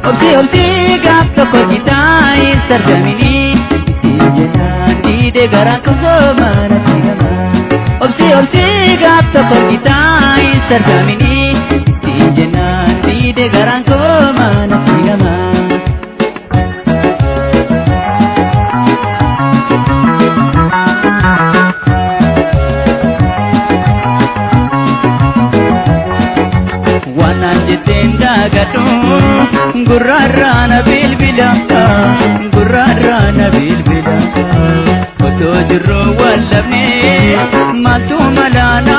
Obsi gap tokko gitai sargamini Tijena dide garaan ko mana tigama Obsi gap tokko gitai sargamini Tijena dide garaan ko mana tigama Tenda gadu gurrarana bilbila Foto jirru wallabne matu malana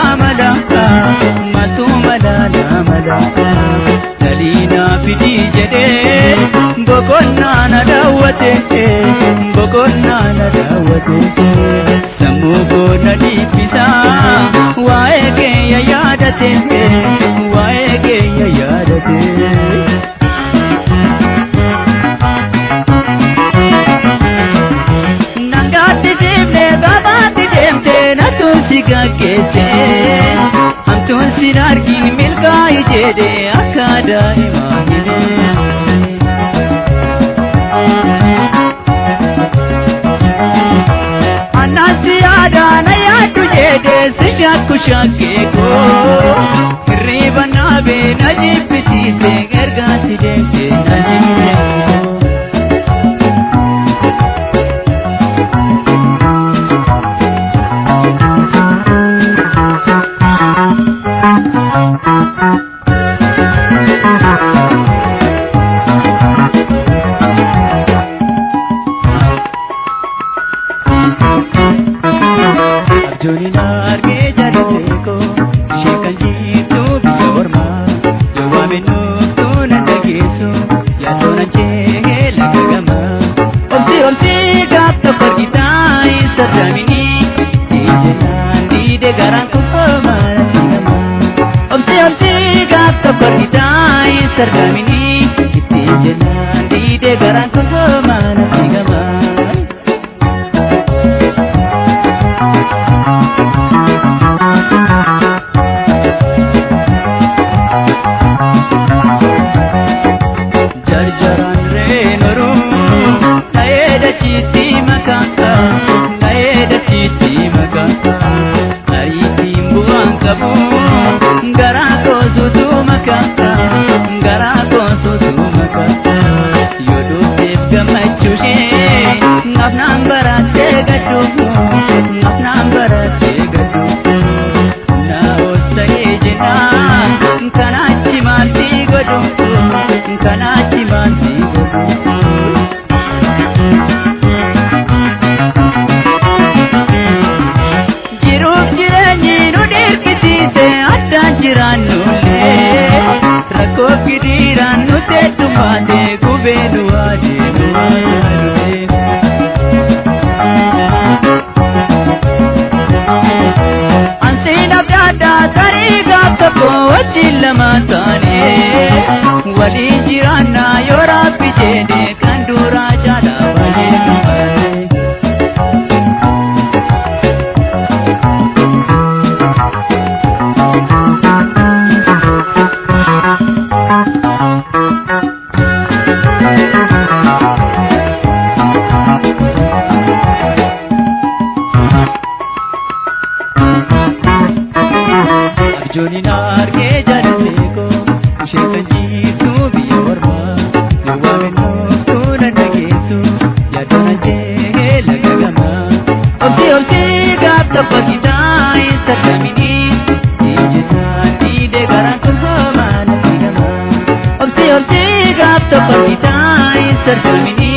Dalina fidi jede bokonna na dawate Sammu ko na dipisa wae ke yadate Nangati jibne babati jemte na tulsi gagete Amtun sinarkin milka ijede akada imamine Anasi ada na yadu jede sishaku shakeko Riba nabe najipiti se gergasi jemte najipiti Arjuni narge jariteko shekan jitu biya orma Yawa menu tunanda kesu ya tunanche lagama Obsi gap tokko gitai sargamini Tijena dide garaan ko mana tigama Obsi gap tokko gitai sargamini Tijena dide garaan ko mana tigama Jarjaran renoru naeda chiti makaka Ariti mbuangabu garako sudu makaka Yodo sep gamachushe ngapnam barate gadu Na osaye jena kanachi manti gadu Jiruf jirenyi nu dirkisise adda jirannulle Rakko fidiran nu tetumade gubelu adeemale Ansina brada sari gap tokko wajjin lama taane Wali jiranna yoo rabbi jedhe kan dura jala bareedu Arjuni narge jariteko shekan jitu biya orma Yawa menu tunanda kesu ya tunanche lagama Obsi gap tokko gitai sargamini Tijena dide garaan ko mana tigama Obsi gap tokko gitai sargamini